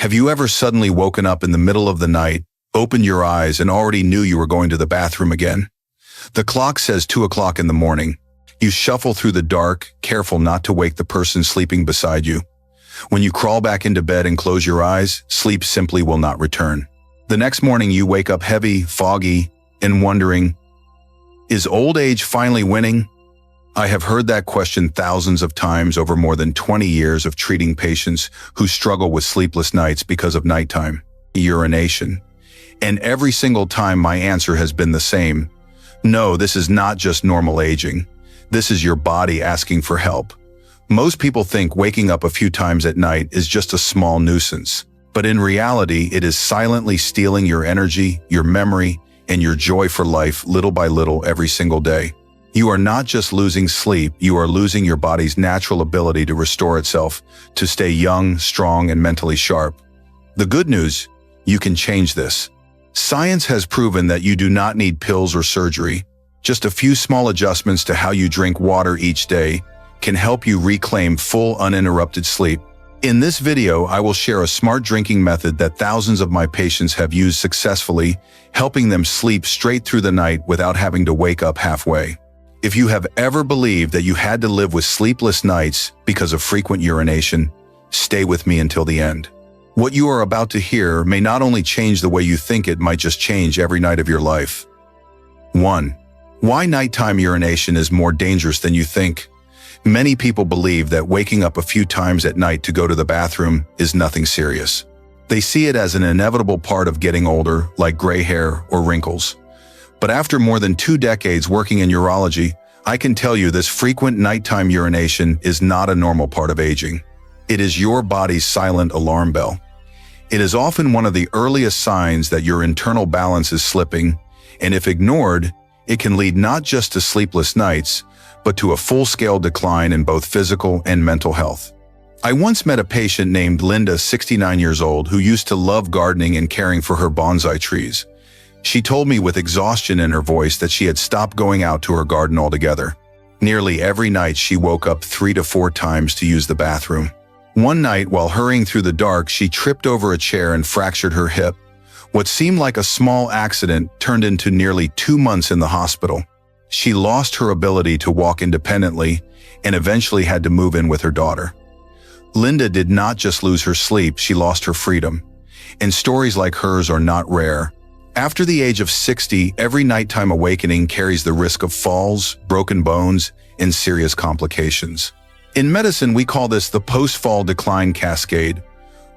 Have you ever suddenly woken up in the middle of the night, opened your eyes, and already knew you were going to the bathroom again? The clock says 2 o'clock in the morning. You shuffle through the dark, careful not to wake the person sleeping beside you. When you crawl back into bed and close your eyes, sleep simply will not return. The next morning you wake up heavy, foggy, and wondering, is old age finally winning? I have heard that question thousands of times over more than 20 years of treating patients who struggle with sleepless nights because of nighttime urination. And every single time my answer has been the same. No, this is not just normal aging. This is your body asking for help. Most people think waking up a few times at night is just a small nuisance. But in reality, it is silently stealing your energy, your memory, and your joy for life little by little every single day. You are not just losing sleep, you are losing your body's natural ability to restore itself, to stay young, strong, and mentally sharp. The good news, you can change this. Science has proven that you do not need pills or surgery. Just a few small adjustments to how you drink water each day can help you reclaim full, uninterrupted sleep. In this video, I will share a smart drinking method that thousands of my patients have used successfully, helping them sleep straight through the night without having to wake up halfway. If you have ever believed that you had to live with sleepless nights because of frequent urination, stay with me until the end. What you are about to hear may not only change the way you think, it might just change every night of your life. 1. Why nighttime urination is more dangerous than you think. Many people believe that waking up a few times at night to go to the bathroom is nothing serious. They see it as an inevitable part of getting older, like gray hair or wrinkles. But after more than 2 decades working in urology, I can tell you this frequent nighttime urination is not a normal part of aging. It is your body's silent alarm bell. It is often one of the earliest signs that your internal balance is slipping, and if ignored, it can lead not just to sleepless nights, but to a full-scale decline in both physical and mental health. I once met a patient named Linda, 69 years old, who used to love gardening and caring for her bonsai trees. She told me with exhaustion in her voice that she had stopped going out to her garden altogether. Nearly every night she woke up 3 to 4 times to use the bathroom. One night, while hurrying through the dark, she tripped over a chair and fractured her hip. What seemed like a small accident turned into nearly 2 months in the hospital. She lost her ability to walk independently and eventually had to move in with her daughter. Linda did not just lose her sleep, she lost her freedom. And stories like hers are not rare. After the age of 60, every nighttime awakening carries the risk of falls, broken bones, and serious complications. In medicine, we call this the post-fall decline cascade.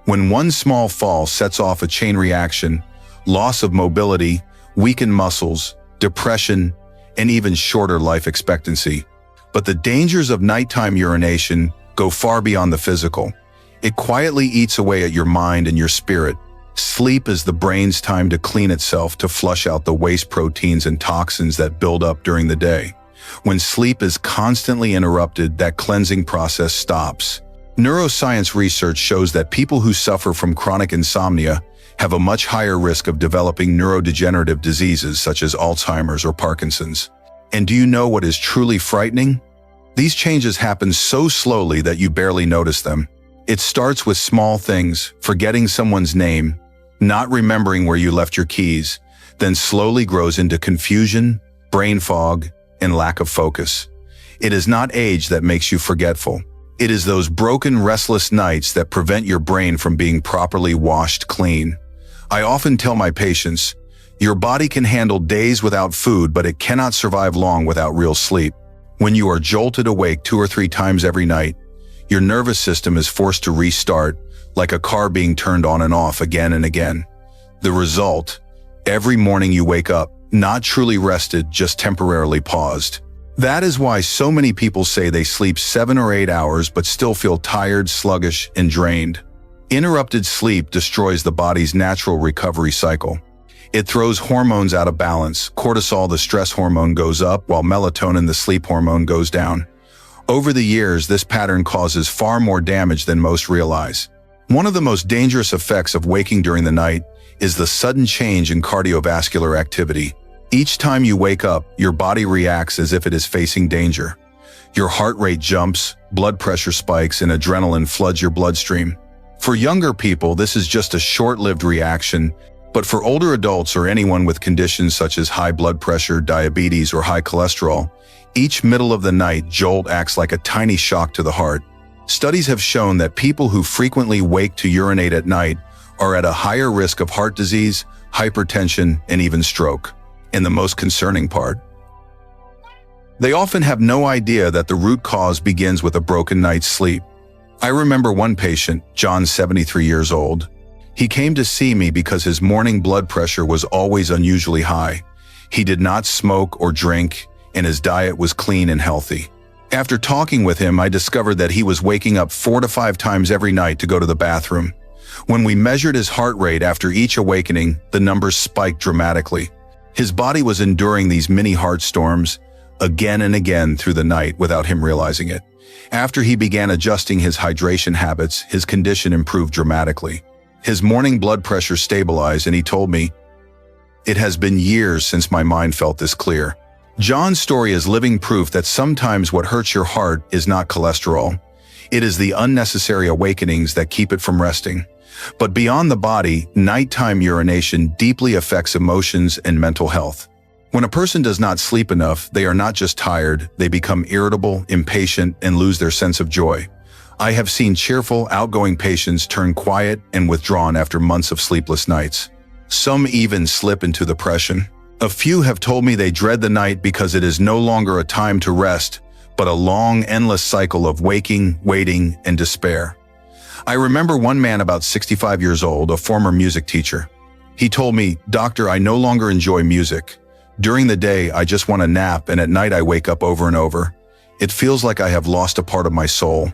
When one small fall sets off a chain reaction, loss of mobility, weakened muscles, depression, and even shorter life expectancy. But the dangers of nighttime urination go far beyond the physical. It quietly eats away at your mind and your spirit. Sleep is the brain's time to clean itself, to flush out the waste proteins and toxins that build up during the day. When sleep is constantly interrupted, that cleansing process stops. Neuroscience research shows that people who suffer from chronic insomnia have a much higher risk of developing neurodegenerative diseases such as Alzheimer's or Parkinson's. And do you know what is truly frightening? These changes happen so slowly that you barely notice them. It starts with small things, forgetting someone's name, not remembering where you left your keys, then slowly grows into confusion, brain fog, and lack of focus. It is not age that makes you forgetful. It is those broken, restless nights that prevent your brain from being properly washed clean. I often tell my patients, your body can handle days without food, but it cannot survive long without real sleep. When you are jolted awake 2 or 3 times every night, your nervous system is forced to restart, like a car being turned on and off again and again. The result, every morning you wake up, not truly rested, just temporarily paused. That is why so many people say they sleep 7 or 8 hours but still feel tired, sluggish, and drained. Interrupted sleep destroys the body's natural recovery cycle. It throws hormones out of balance. Cortisol, the stress hormone, goes up, while melatonin, the sleep hormone, goes down. Over the years, this pattern causes far more damage than most realize. One of the most dangerous effects of waking during the night is the sudden change in cardiovascular activity. Each time you wake up, your body reacts as if it is facing danger. Your heart rate jumps, blood pressure spikes, and adrenaline floods your bloodstream. For younger people, this is just a short-lived reaction, but for older adults or anyone with conditions such as high blood pressure, diabetes, or high cholesterol, each middle-of-the-night jolt acts like a tiny shock to the heart. Studies have shown that people who frequently wake to urinate at night are at a higher risk of heart disease, hypertension, and even stroke. And the most concerning part, they often have no idea that the root cause begins with a broken night's sleep. I remember one patient, John, 73 years old. He came to see me because his morning blood pressure was always unusually high. He did not smoke or drink, and his diet was clean and healthy. After talking with him, I discovered that he was waking up 4 to 5 times every night to go to the bathroom. When we measured his heart rate after each awakening, the numbers spiked dramatically. His body was enduring these mini heart storms again and again through the night without him realizing it. After he began adjusting his hydration habits, his condition improved dramatically. His morning blood pressure stabilized, and he told me, "It has been years since my mind felt this clear." John's story is living proof that sometimes what hurts your heart is not cholesterol. It is the unnecessary awakenings that keep it from resting. But beyond the body, nighttime urination deeply affects emotions and mental health. When a person does not sleep enough, they are not just tired, they become irritable, impatient, and lose their sense of joy. I have seen cheerful, outgoing patients turn quiet and withdrawn after months of sleepless nights. Some even slip into depression. A few have told me they dread the night because it is no longer a time to rest, but a long, endless cycle of waking, waiting, and despair. I remember one man about 65 years old, a former music teacher. He told me, "Doctor, I no longer enjoy music. During the day, I just want a nap, and at night I wake up over and over. It feels like I have lost a part of my soul."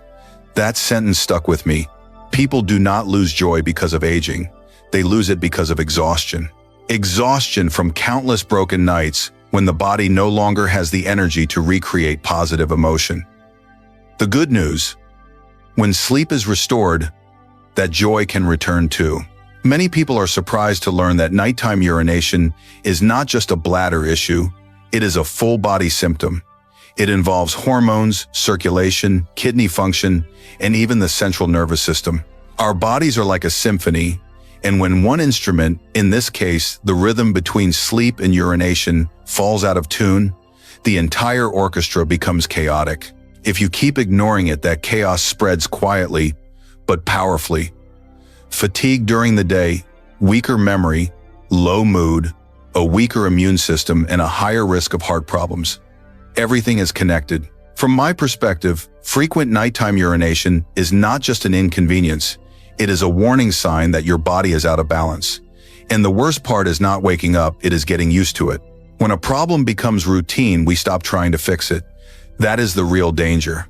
That sentence stuck with me. People do not lose joy because of aging. They lose it because of exhaustion. Exhaustion from countless broken nights when the body no longer has the energy to recreate positive emotion. The good news: when sleep is restored, that joy can return too. Many people are surprised to learn that nighttime urination is not just a bladder issue, it is a full-body symptom. It involves hormones, circulation, kidney function, and even the central nervous system. Our bodies are like a symphony, and when one instrument, in this case the rhythm between sleep and urination, falls out of tune, the entire orchestra becomes chaotic. If you keep ignoring it, that chaos spreads quietly, but powerfully. Fatigue during the day, weaker memory, low mood, a weaker immune system, and a higher risk of heart problems. Everything is connected. From my perspective, frequent nighttime urination is not just an inconvenience. It is a warning sign that your body is out of balance. And the worst part is not waking up, it is getting used to it. When a problem becomes routine, we stop trying to fix it. That is the real danger.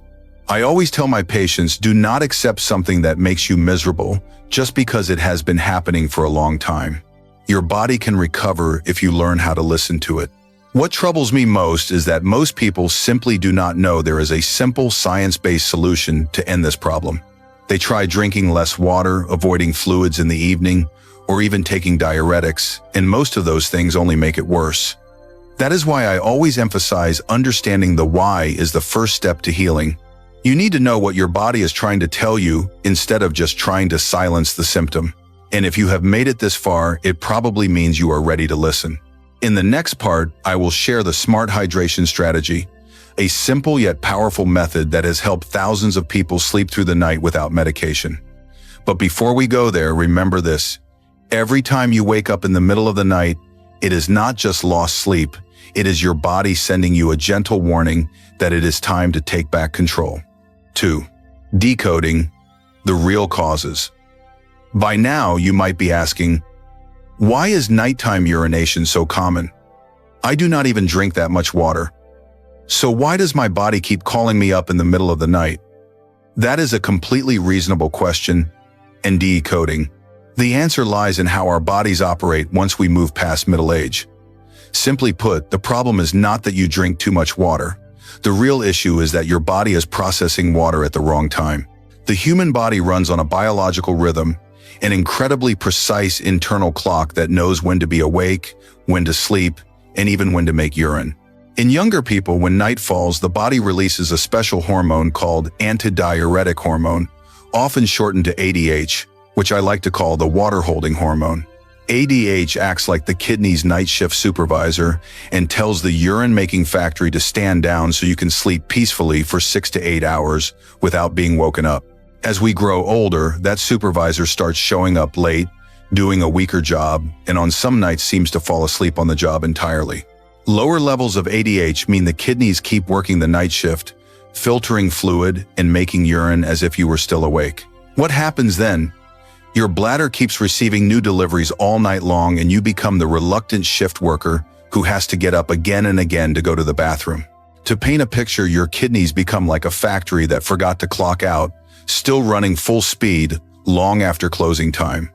I always tell my patients, do not accept something that makes you miserable just because it has been happening for a long time. Your body can recover if you learn how to listen to it. What troubles me most is that most people simply do not know there is a simple science-based solution to end this problem. They try drinking less water, avoiding fluids in the evening, or even taking diuretics, and most of those things only make it worse. That is why I always emphasize understanding the why is the first step to healing. You need to know what your body is trying to tell you instead of just trying to silence the symptom. And if you have made it this far, it probably means you are ready to listen. In the next part, I will share the smart hydration strategy, a simple yet powerful method that has helped thousands of people sleep through the night without medication. But before we go there, remember this: every time you wake up in the middle of the night, it is not just lost sleep, it is your body sending you a gentle warning that it is time to take back control. 2. Decoding the real causes. By now, you might be asking, why is nighttime urination so common? I do not even drink that much water. So why does my body keep calling me up in the middle of the night? That is a completely reasonable question, and decoding. The answer lies in how our bodies operate once we move past middle age. Simply put, the problem is not that you drink too much water. The real issue is that your body is processing water at the wrong time. The human body runs on a biological rhythm, an incredibly precise internal clock that knows when to be awake, when to sleep, and even when to make urine. In younger people, when night falls, the body releases a special hormone called antidiuretic hormone, often shortened to ADH, which I like to call the water-holding hormone. ADH acts like the kidney's night shift supervisor and tells the urine-making factory to stand down so you can sleep peacefully for 6 to 8 hours without being woken up. As we grow older, that supervisor starts showing up late, doing a weaker job, and on some nights seems to fall asleep on the job entirely. Lower levels of ADH mean the kidneys keep working the night shift, filtering fluid and making urine as if you were still awake. What happens then? Your bladder keeps receiving new deliveries all night long, and you become the reluctant shift worker who has to get up again and again to go to the bathroom. To paint a picture, your kidneys become like a factory that forgot to clock out, still running full speed long after closing time.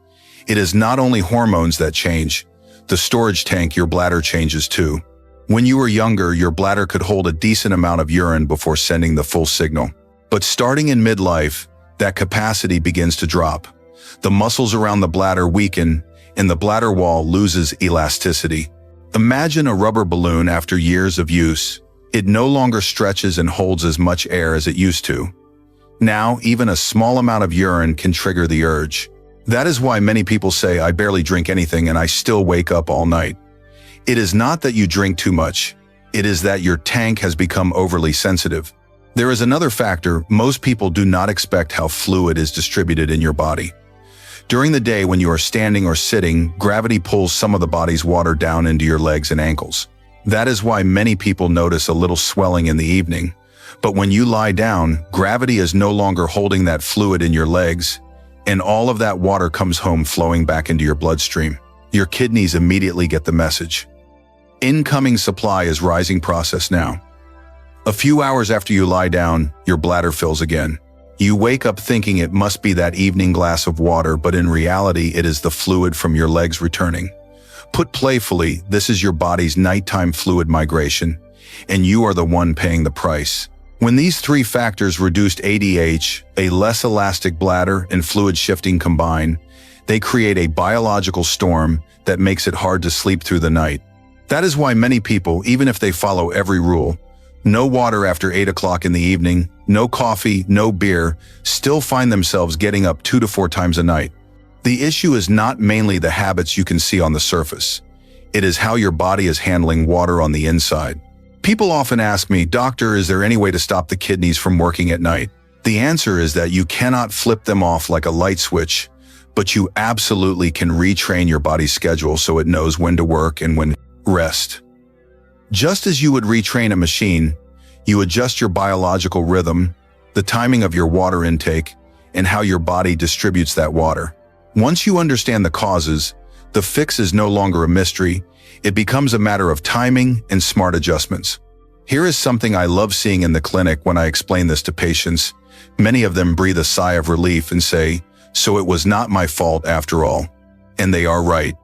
It is not only hormones that change. The storage tank your bladder changes too. When you were younger, your bladder could hold a decent amount of urine before sending the full signal. But starting in midlife, that capacity begins to drop. The muscles around the bladder weaken, and the bladder wall loses elasticity. Imagine a rubber balloon after years of use. It no longer stretches and holds as much air as it used to. Now, even a small amount of urine can trigger the urge. That is why many people say, "I barely drink anything and I still wake up all night." It is not that you drink too much. It is that your tank has become overly sensitive. There is another factor. Most people do not expect how fluid is distributed in your body. During the day when you are standing or sitting, gravity pulls some of the body's water down into your legs and ankles. That is why many people notice a little swelling in the evening. But when you lie down, gravity is no longer holding that fluid in your legs, and all of that water comes home flowing back into your bloodstream. Your kidneys immediately get the message. Incoming supply is rising process now. A few hours after you lie down, your bladder fills again. You wake up thinking it must be that evening glass of water, but in reality, it is the fluid from your legs returning. Put playfully, this is your body's nighttime fluid migration, and you are the one paying the price. When these three factors, reduced ADH, a less elastic bladder, and fluid shifting combine, they create a biological storm that makes it hard to sleep through the night. That is why many people, even if they follow every rule, no water after 8 o'clock in the evening, no coffee, no beer, still find themselves getting up 2 to 4 times a night. The issue is not mainly the habits you can see on the surface. It is how your body is handling water on the inside. People often ask me, "Doctor, is there any way to stop the kidneys from working at night?" The answer is that you cannot flip them off like a light switch, but you absolutely can retrain your body's schedule so it knows when to work and when to rest. Just as you would retrain a machine, you adjust your biological rhythm, the timing of your water intake, and how your body distributes that water. Once you understand the causes, the fix is no longer a mystery. It becomes a matter of timing and smart adjustments. Here is something I love seeing in the clinic when I explain this to patients. Many of them breathe a sigh of relief and say, "So it was not my fault after all." And they are right.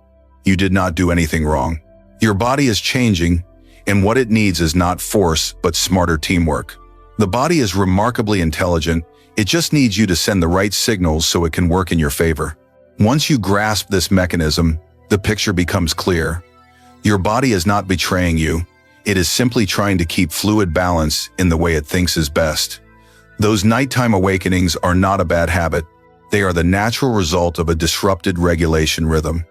You did not do anything wrong. Your body is changing, and what it needs is not force, but smarter teamwork. The body is remarkably intelligent. It just needs you to send the right signals so it can work in your favor. Once you grasp this mechanism, the picture becomes clear. Your body is not betraying you. It is simply trying to keep fluid balance in the way it thinks is best. Those nighttime awakenings are not a bad habit. They are the natural result of a disrupted regulation rhythm.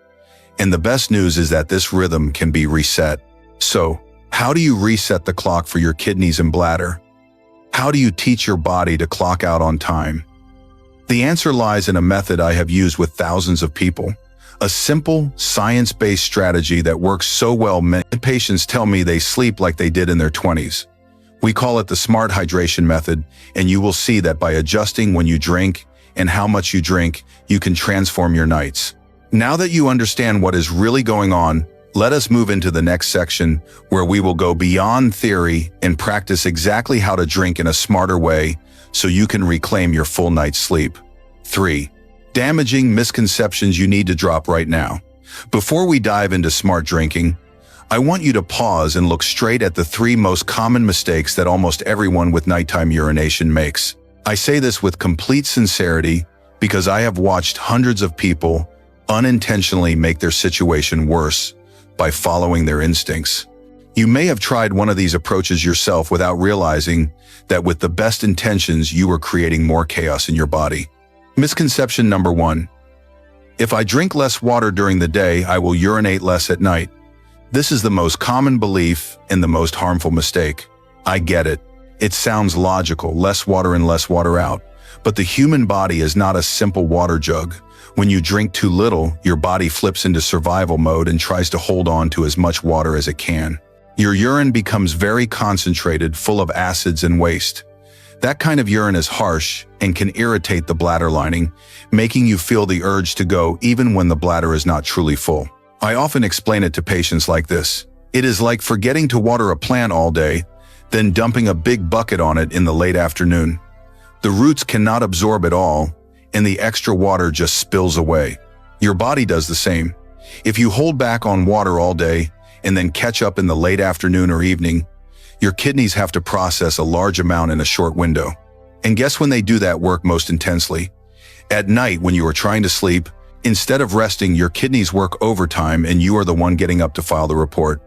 And the best news is that this rhythm can be reset. So, how do you reset the clock for your kidneys and bladder? How do you teach your body to clock out on time? The answer lies in a method I have used with thousands of people. A simple, science-based strategy that works so well many patients tell me they sleep like they did in their 20s. We call it the smart hydration method, and you will see that by adjusting when you drink and how much you drink, you can transform your nights. Now that you understand what is really going on, let us move into the next section where we will go beyond theory and practice exactly how to drink in a smarter way so you can reclaim your full night's sleep. 3. Damaging misconceptions you need to drop right now. Before we dive into smart drinking, I want you to pause and look straight at the 3 most common mistakes that almost everyone with nighttime urination makes. I say this with complete sincerity because I have watched hundreds of people unintentionally make their situation worse by following their instincts. You may have tried one of these approaches yourself without realizing that with the best intentions, you were creating more chaos in your body. Misconception number 1. If I drink less water during the day, I will urinate less at night. This is the most common belief and the most harmful mistake. I get it. It sounds logical, less water in, less water out. But the human body is not a simple water jug. When you drink too little, your body flips into survival mode and tries to hold on to as much water as it can. Your urine becomes very concentrated, full of acids and waste. That kind of urine is harsh and can irritate the bladder lining, making you feel the urge to go even when the bladder is not truly full. I often explain it to patients like this. It is like forgetting to water a plant all day, then dumping a big bucket on it in the late afternoon. The roots cannot absorb it all, and the extra water just spills away. Your body does the same. If you hold back on water all day and then catch up in the late afternoon or evening, your kidneys have to process a large amount in a short window. And guess when they do that work most intensely? At night when you are trying to sleep, instead of resting, your kidneys work overtime and you are the one getting up to file the report.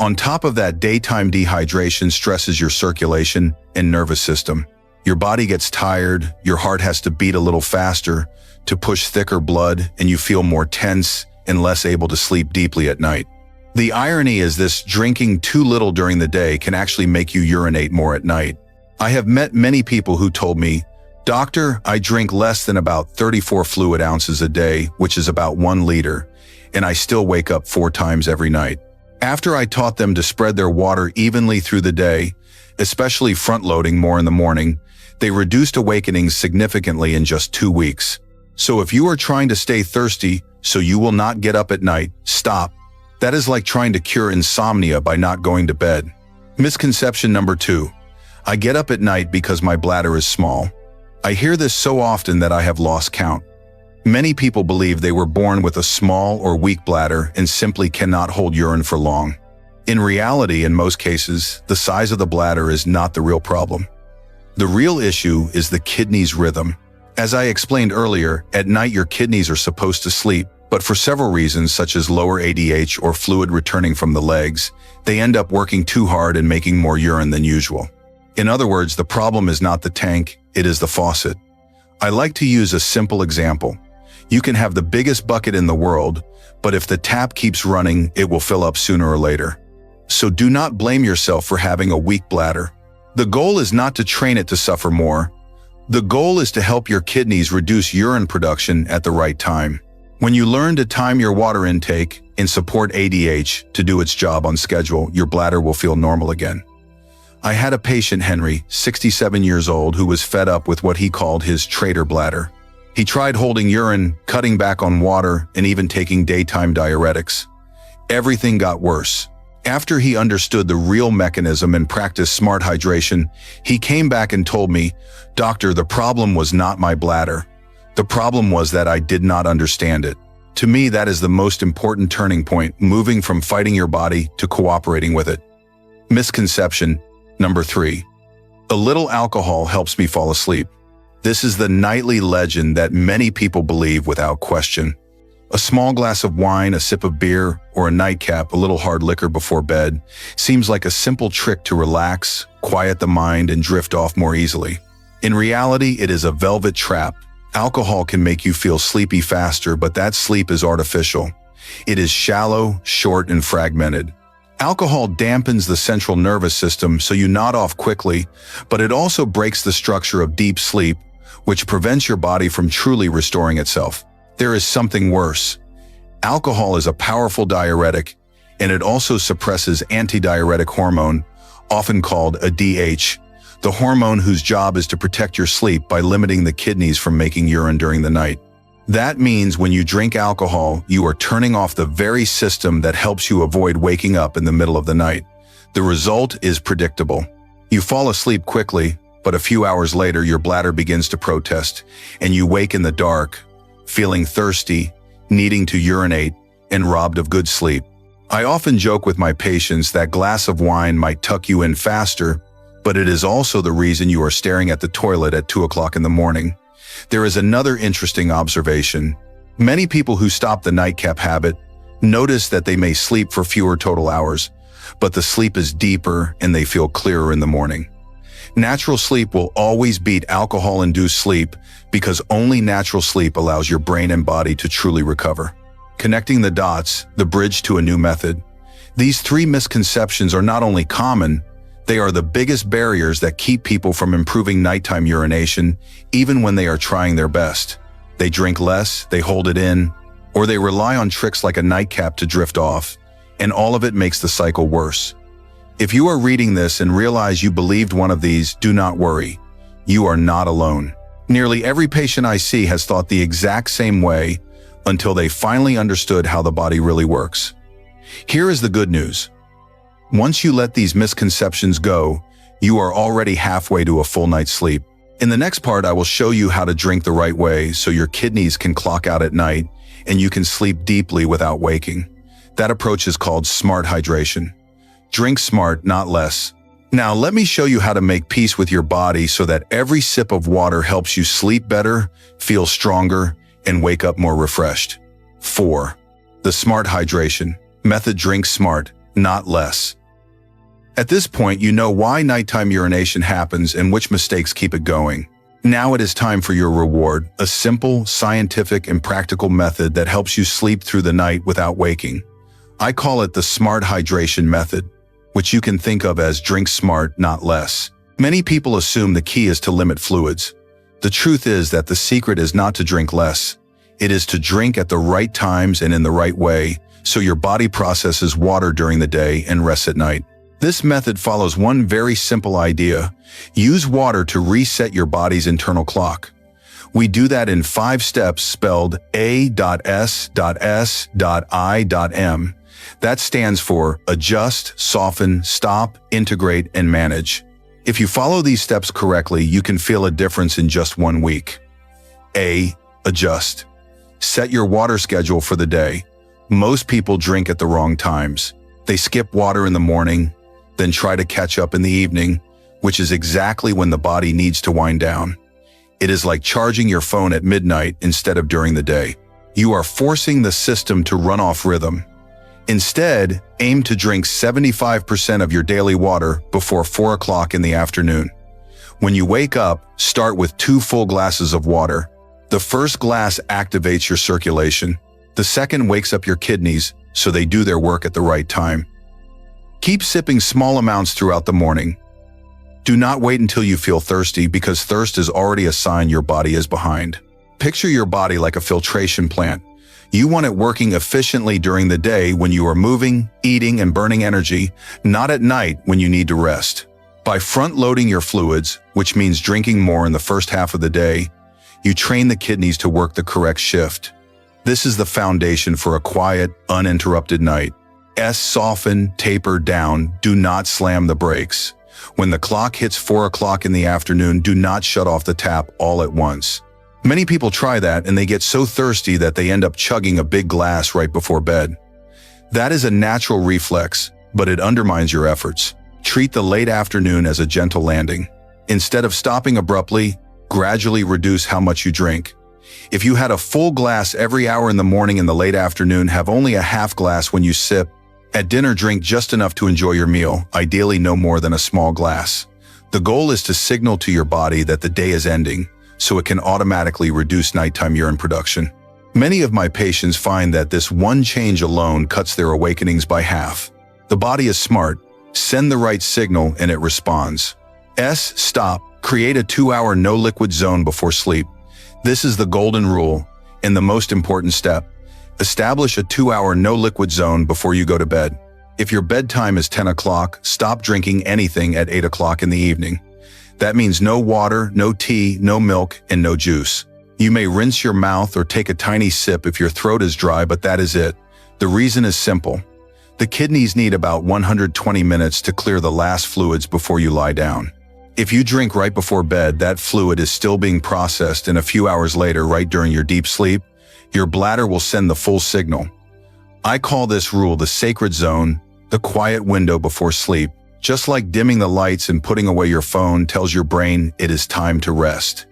On top of that, daytime dehydration stresses your circulation and nervous system. Your body gets tired, your heart has to beat a little faster to push thicker blood, and you feel more tense and less able to sleep deeply at night. The irony is this: drinking too little during the day can actually make you urinate more at night. I have met many people who told me, "Doctor, I drink less than about 34 fluid ounces a day, which is about 1 liter, and I still wake up 4 times every night." After I taught them to spread their water evenly through the day, especially front-loading more in the morning, they reduced awakenings significantly in just 2 weeks. So if you are trying to stay thirsty so you will not get up at night, stop. That is like trying to cure insomnia by not going to bed. Misconception number 2. I get up at night because my bladder is small. I hear this so often that I have lost count. Many people believe they were born with a small or weak bladder and simply cannot hold urine for long. In reality, in most cases, the size of the bladder is not the real problem. The real issue is the kidney's rhythm. As I explained earlier, at night your kidneys are supposed to sleep, but for several reasons such as lower ADH or fluid returning from the legs, they end up working too hard and making more urine than usual. In other words, the problem is not the tank, it is the faucet. I like to use a simple example. You can have the biggest bucket in the world, but if the tap keeps running, it will fill up sooner or later. So do not blame yourself for having a weak bladder. The goal is not to train it to suffer more. The goal is to help your kidneys reduce urine production at the right time. When you learn to time your water intake and support ADH to do its job on schedule, your bladder will feel normal again. I had a patient, Henry, 67 years old, who was fed up with what he called his traitor bladder. He tried holding urine, cutting back on water, and even taking daytime diuretics. Everything got worse. After he understood the real mechanism and practiced smart hydration, he came back and told me, "Doctor, the problem was not my bladder. The problem was that I did not understand it." To me, that is the most important turning point, moving from fighting your body to cooperating with it. Misconception number 3. A little alcohol helps me fall asleep. This is the nightly legend that many people believe without question. A small glass of wine, a sip of beer, or a nightcap, a little hard liquor before bed, seems like a simple trick to relax, quiet the mind, and drift off more easily. In reality, it is a velvet trap. Alcohol can make you feel sleepy faster, but that sleep is artificial. It is shallow, short, and fragmented. Alcohol dampens the central nervous system so you nod off quickly, but it also breaks the structure of deep sleep, which prevents your body from truly restoring itself. There is something worse. Alcohol is a powerful diuretic, and it also suppresses antidiuretic hormone, often called a DH, the hormone whose job is to protect your sleep by limiting the kidneys from making urine during the night. That means when you drink alcohol, you are turning off the very system that helps you avoid waking up in the middle of the night. The result is predictable. You fall asleep quickly, but a few hours later your bladder begins to protest, and you wake in the dark, feeling thirsty, needing to urinate, and robbed of good sleep. I often joke with my patients that glass of wine might tuck you in faster, but it is also the reason you are staring at the toilet at 2 o'clock in the morning. There is another interesting observation. Many people who stop the nightcap habit notice that they may sleep for fewer total hours, but the sleep is deeper and they feel clearer in the morning. Natural sleep will always beat alcohol-induced sleep because only natural sleep allows your brain and body to truly recover. Connecting the dots, the bridge to a new method. These three misconceptions are not only common, they are the biggest barriers that keep people from improving nighttime urination, even when they are trying their best. They drink less, they hold it in, or they rely on tricks like a nightcap to drift off, and all of it makes the cycle worse. If you are reading this and realize you believed one of these, do not worry. You are not alone. Nearly every patient I see has thought the exact same way until they finally understood how the body really works. Here is the good news. Once you let these misconceptions go, you are already halfway to a full night's sleep. In the next part, I will show you how to drink the right way so your kidneys can clock out at night and you can sleep deeply without waking. That approach is called smart hydration. Drink smart, not less. Now, let me show you how to make peace with your body so that every sip of water helps you sleep better, feel stronger, and wake up more refreshed. 4. The smart hydration method. Drink smart, not less. At this point, you know why nighttime urination happens and which mistakes keep it going. Now it is time for your reward, a simple, scientific, and practical method that helps you sleep through the night without waking. I call it the smart hydration method, which you can think of as drink smart, not less. Many people assume the key is to limit fluids. The truth is that the secret is not to drink less. It is to drink at the right times and in the right way, so your body processes water during the day and rests at night. This method follows one very simple idea. Use water to reset your body's internal clock. We do that in 5 steps spelled A.S.S.I.M. That stands for adjust, soften, stop, integrate, and manage. If you follow these steps correctly, you can feel a difference in just 1 week. A. Adjust. Set your water schedule for the day. Most people drink at the wrong times. They skip water in the morning, then try to catch up in the evening, which is exactly when the body needs to wind down. It is like charging your phone at midnight instead of during the day. You are forcing the system to run off rhythm. Instead, aim to drink 75% of your daily water before 4 o'clock in the afternoon. When you wake up, start with 2 full glasses of water. The first glass activates your circulation. The second wakes up your kidneys so they do their work at the right time. Keep sipping small amounts throughout the morning. Do not wait until you feel thirsty because thirst is already a sign your body is behind. Picture your body like a filtration plant. You want it working efficiently during the day when you are moving, eating, and burning energy, not at night when you need to rest. By front-loading your fluids, which means drinking more in the first half of the day, you train the kidneys to work the correct shift. This is the foundation for a quiet, uninterrupted night. Soften, taper down, do not slam the brakes. When the clock hits 4 o'clock in the afternoon, do not shut off the tap all at once. Many people try that and they get so thirsty that they end up chugging a big glass right before bed. That is a natural reflex, but it undermines your efforts. Treat the late afternoon as a gentle landing. Instead of stopping abruptly, gradually reduce how much you drink. If you had a full glass every hour in the morning and the late afternoon, have only a half glass when you sip. At dinner, drink just enough to enjoy your meal, ideally no more than a small glass. The goal is to signal to your body that the day is ending, so it can automatically reduce nighttime urine production. Many of my patients find that this one change alone cuts their awakenings by half. The body is smart. Send the right signal and it responds. Stop. Create a 2-hour no-liquid zone before sleep. This is the golden rule and the most important step. Establish a 2-hour no-liquid zone before you go to bed. If your bedtime is 10 o'clock, stop drinking anything at 8 o'clock in the evening. That means no water, no tea, no milk, and no juice. You may rinse your mouth or take a tiny sip if your throat is dry, but that is it. The reason is simple. The kidneys need about 120 minutes to clear the last fluids before you lie down. If you drink right before bed, that fluid is still being processed, and a few hours later, right during your deep sleep, your bladder will send the full signal. I call this rule the sacred zone, the quiet window before sleep. Just like dimming the lights and putting away your phone tells your brain it is time to rest.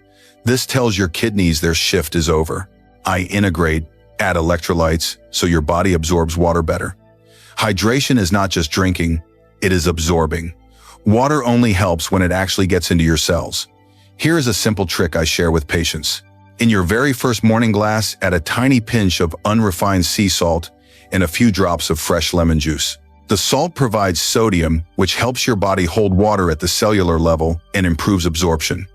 This tells your kidneys their shift is over. I integrate, add electrolytes, so your body absorbs water better. Hydration is not just drinking, it is absorbing. Water only helps when it actually gets into your cells. Here is a simple trick I share with patients. In your very first morning glass, add a tiny pinch of unrefined sea salt and a few drops of fresh lemon juice. The salt provides sodium, which helps your body hold water at the cellular level and improves absorption.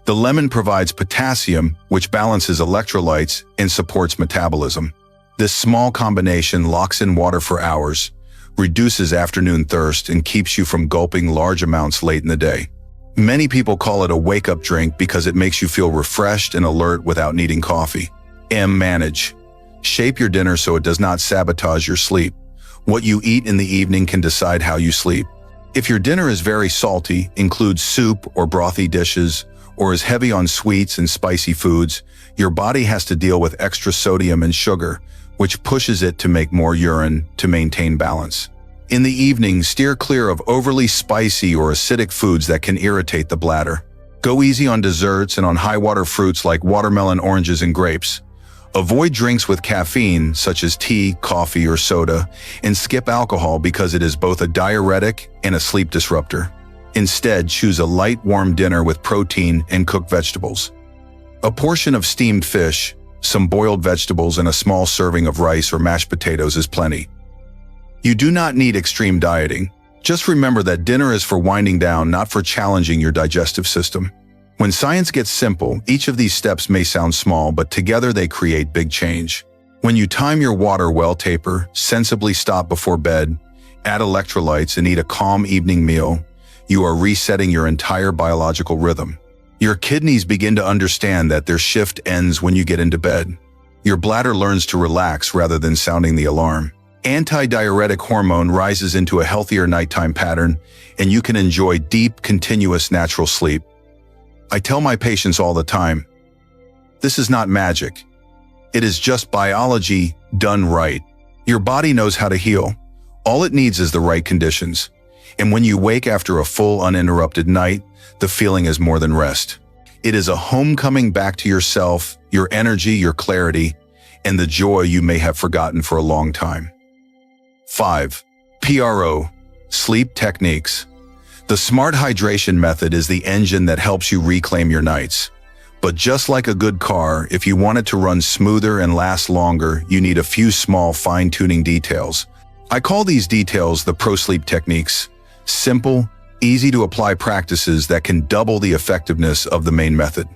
The lemon provides potassium, which balances electrolytes and supports metabolism. This small combination locks in water for hours, reduces afternoon thirst, and keeps you from gulping large amounts late in the day. Many people call it a wake-up drink because it makes you feel refreshed and alert without needing coffee. Manage. Shape your dinner so it does not sabotage your sleep. What you eat in the evening can decide how you sleep. If your dinner is very salty, includes soup or brothy dishes, or is heavy on sweets and spicy foods, your body has to deal with extra sodium and sugar, which pushes it to make more urine to maintain balance. In the evening, steer clear of overly spicy or acidic foods that can irritate the bladder. Go easy on desserts and on high-water fruits like watermelon, oranges, and grapes. Avoid drinks with caffeine, such as tea, coffee, or soda, and skip alcohol because it is both a diuretic and a sleep disruptor. Instead, choose a light, warm dinner with protein and cooked vegetables. A portion of steamed fish, some boiled vegetables, and a small serving of rice or mashed potatoes is plenty. You do not need extreme dieting. Just remember that dinner is for winding down, not for challenging your digestive system. When science gets simple, each of these steps may sound small, but together they create big change. When you time your water well, taper, sensibly stop before bed, add electrolytes, and eat a calm evening meal, you are resetting your entire biological rhythm. Your kidneys begin to understand that their shift ends when you get into bed. Your bladder learns to relax rather than sounding the alarm. Anti-diuretic hormone rises into a healthier nighttime pattern, and you can enjoy deep, continuous natural sleep. I tell my patients all the time, this is not magic. It is just biology done right. Your body knows how to heal. All it needs is the right conditions. And when you wake after a full, uninterrupted night, the feeling is more than rest. It is a homecoming back to yourself, your energy, your clarity, and the joy you may have forgotten for a long time. 5. PRO, sleep techniques. The smart hydration method is the engine that helps you reclaim your nights. But just like a good car, if you want it to run smoother and last longer, you need a few small fine-tuning details. I call these details the pro sleep techniques. Simple, easy-to-apply practices that can double the effectiveness of the main method.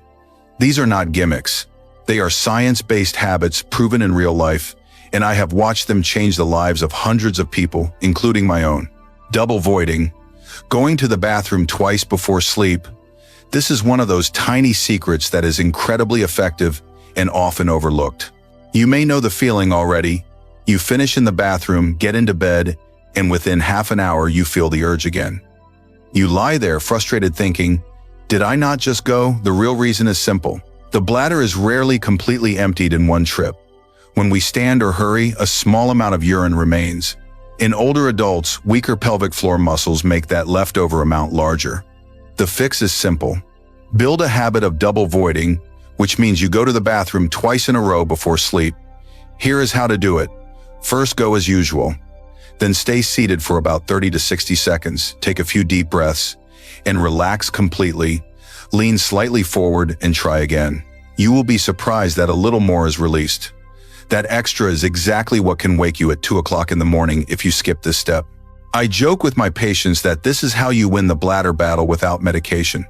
These are not gimmicks. They are science-based habits proven in real life, and I have watched them change the lives of hundreds of people, including my own. Double voiding. Going to the bathroom twice before sleep. This is one of those tiny secrets that is incredibly effective and often overlooked. You may know the feeling already. You finish in the bathroom, get into bed, and within half an hour you feel the urge again. You lie there frustrated thinking, did I not just go? The real reason is simple. The bladder is rarely completely emptied in one trip. When we stand or hurry, a small amount of urine remains. In older adults, weaker pelvic floor muscles make that leftover amount larger. The fix is simple. Build a habit of double voiding, which means you go to the bathroom twice in a row before sleep. Here is how to do it. First, go as usual. Then stay seated for about 30 to 60 seconds, take a few deep breaths, and relax completely. Lean slightly forward and try again. You will be surprised that a little more is released. That extra is exactly what can wake you at 2 o'clock in the morning if you skip this step. I joke with my patients that this is how you win the bladder battle without medication.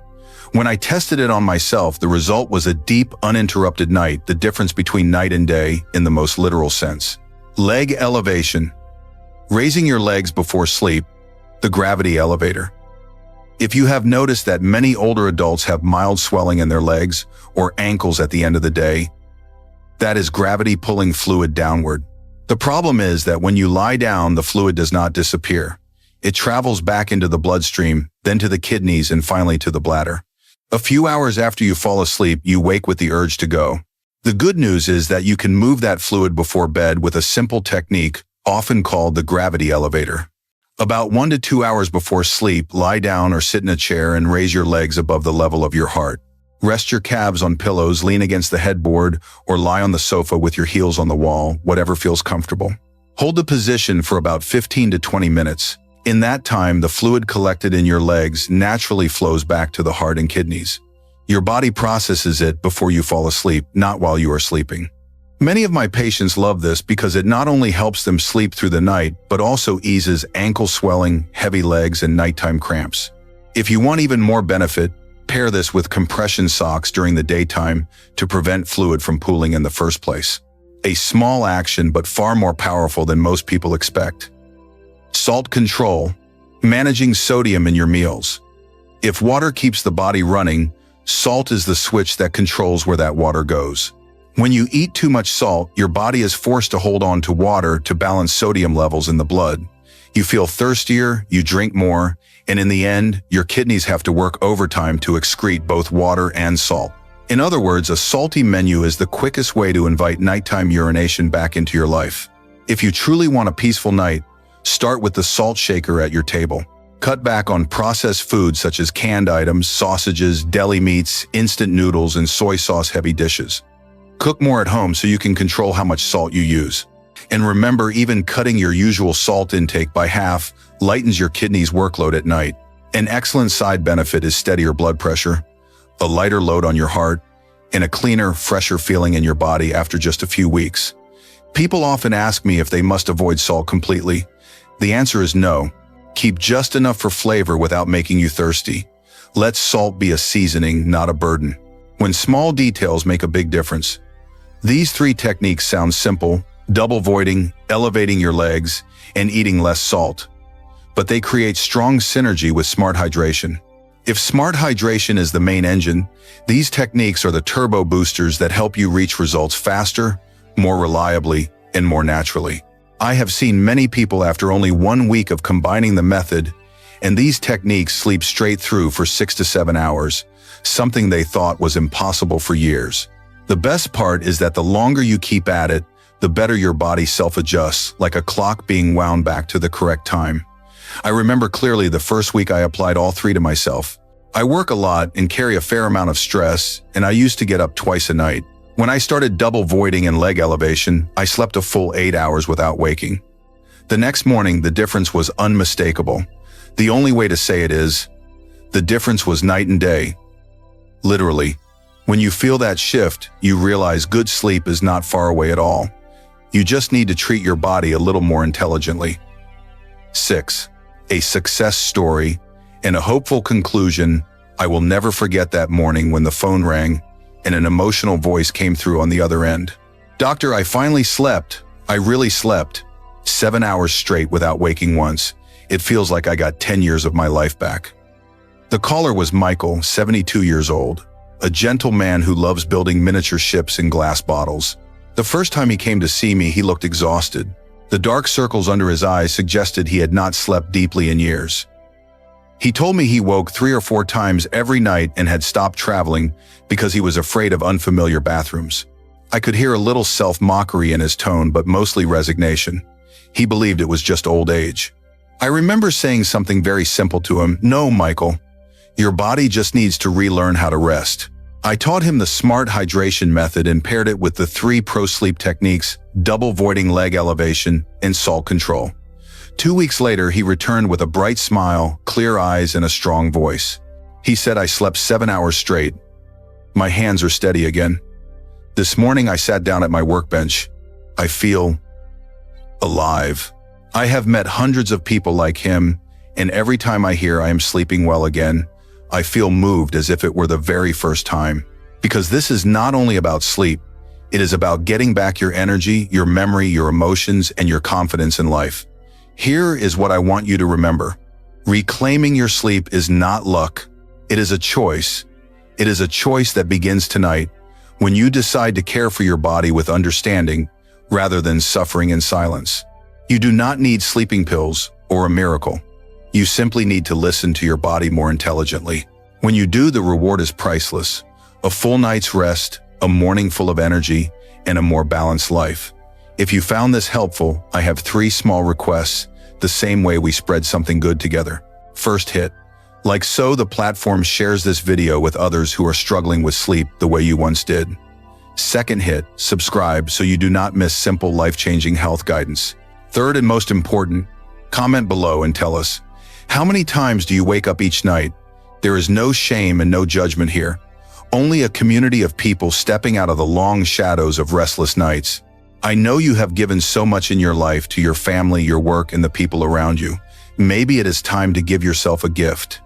When I tested it on myself, the result was a deep, uninterrupted night, the difference between night and day in the most literal sense. Leg elevation. Raising your legs before sleep, the gravity elevator. If you have noticed that many older adults have mild swelling in their legs or ankles at the end of the day, that is gravity pulling fluid downward. The problem is that when you lie down, the fluid does not disappear. It travels back into the bloodstream, then to the kidneys, and finally to the bladder. A few hours after you fall asleep, you wake with the urge to go. The good news is that you can move that fluid before bed with a simple technique, often called the gravity elevator. About 1 to 2 hours before sleep, lie down or sit in a chair and raise your legs above the level of your heart. Rest your calves on pillows, lean against the headboard, or lie on the sofa with your heels on the wall, whatever feels comfortable. Hold the position for about 15 to 20 minutes. In that time, the fluid collected in your legs naturally flows back to the heart and kidneys. Your body processes it before you fall asleep, not while you are sleeping. Many of my patients love this because it not only helps them sleep through the night, but also eases ankle swelling, heavy legs, and nighttime cramps. If you want even more benefit, pair this with compression socks during the daytime to prevent fluid from pooling in the first place. A small action, but far more powerful than most people expect. Salt control. Managing sodium in your meals. If water keeps the body running, salt is the switch that controls where that water goes. When you eat too much salt, your body is forced to hold on to water to balance sodium levels in the blood. You feel thirstier, you drink more, and in the end, your kidneys have to work overtime to excrete both water and salt. In other words, a salty menu is the quickest way to invite nighttime urination back into your life. If you truly want a peaceful night, start with the salt shaker at your table. Cut back on processed foods such as canned items, sausages, deli meats, instant noodles, and soy sauce-heavy dishes. Cook more at home so you can control how much salt you use. And remember, even cutting your usual salt intake by half lightens your kidneys' workload at night. An excellent side benefit is steadier blood pressure, a lighter load on your heart, and a cleaner, fresher feeling in your body after just a few weeks. People often ask me if they must avoid salt completely. The answer is no. Keep just enough for flavor without making you thirsty. Let salt be a seasoning, not a burden. When small details make a big difference. These 3 techniques sound simple: double voiding, elevating your legs, and eating less salt. But they create strong synergy with smart hydration. If smart hydration is the main engine, these techniques are the turbo boosters that help you reach results faster, more reliably, and more naturally. I have seen many people after only 1 week of combining the method, and these techniques sleep straight through for 6 to 7 hours, something they thought was impossible for years. The best part is that the longer you keep at it, the better your body self-adjusts, like a clock being wound back to the correct time. I remember clearly the first week I applied all 3 to myself. I work a lot and carry a fair amount of stress, and I used to get up twice a night. When I started double voiding and leg elevation, I slept a full 8 hours without waking. The next morning, the difference was unmistakable. The only way to say it is, the difference was night and day. Literally. When you feel that shift, you realize good sleep is not far away at all. You just need to treat your body a little more intelligently. 6. A success story and a hopeful conclusion. I will never forget that morning when the phone rang and an emotional voice came through on the other end. "Doctor, I finally slept. I really slept. 7 hours straight without waking once. It feels like I got 10 years of my life back." The caller was Michael, 72 years old, a gentle man who loves building miniature ships in glass bottles. The first time he came to see me, he looked exhausted. The dark circles under his eyes suggested he had not slept deeply in years. He told me he woke 3 or 4 times every night and had stopped traveling because he was afraid of unfamiliar bathrooms. I could hear a little self-mockery in his tone, but mostly resignation. He believed it was just old age. I remember saying something very simple to him: "No, Michael, your body just needs to relearn how to rest." I taught him the smart hydration method and paired it with the 3 pro-sleep techniques: double voiding, leg elevation, and salt control. 2 weeks later, he returned with a bright smile, clear eyes, and a strong voice. He said, "I slept 7 hours straight. My hands are steady again. This morning I sat down at my workbench. I feel alive." I have met hundreds of people like him, and every time I hear I am sleeping well again, I feel moved as if it were the very first time. Because this is not only about sleep, it is about getting back your energy, your memory, your emotions, and your confidence in life. Here is what I want you to remember. Reclaiming your sleep is not luck. It is a choice. It is a choice that begins tonight when you decide to care for your body with understanding rather than suffering in silence. You do not need sleeping pills or a miracle. You simply need to listen to your body more intelligently. When you do, the reward is priceless. A full night's rest, a morning full of energy, and a more balanced life. If you found this helpful, I have 3 small requests, the same way we spread something good together. First, hit like so the platform shares this video with others who are struggling with sleep the way you once did. Second, hit subscribe so you do not miss simple life-changing health guidance. Third, and most important, Comment below and tell us, how many times do you wake up each night? There is no shame and no judgment here. Only a community of people stepping out of the long shadows of restless nights. I know you have given so much in your life to your family, your work, and the people around you. Maybe it is time to give yourself a gift.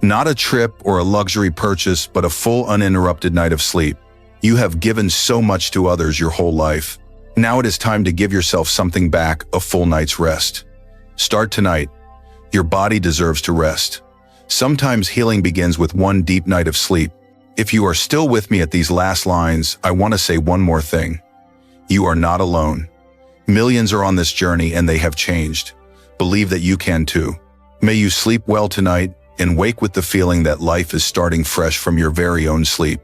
Not a trip or a luxury purchase, but a full uninterrupted night of sleep. You have given so much to others your whole life. Now it is time to give yourself something back, a full night's rest. Start tonight. Your body deserves to rest. Sometimes healing begins with one deep night of sleep. If you are still with me at these last lines, I want to say one more thing. You are not alone. Millions are on this journey and they have changed. Believe that you can too. May you sleep well tonight and wake with the feeling that life is starting fresh from your very own sleep.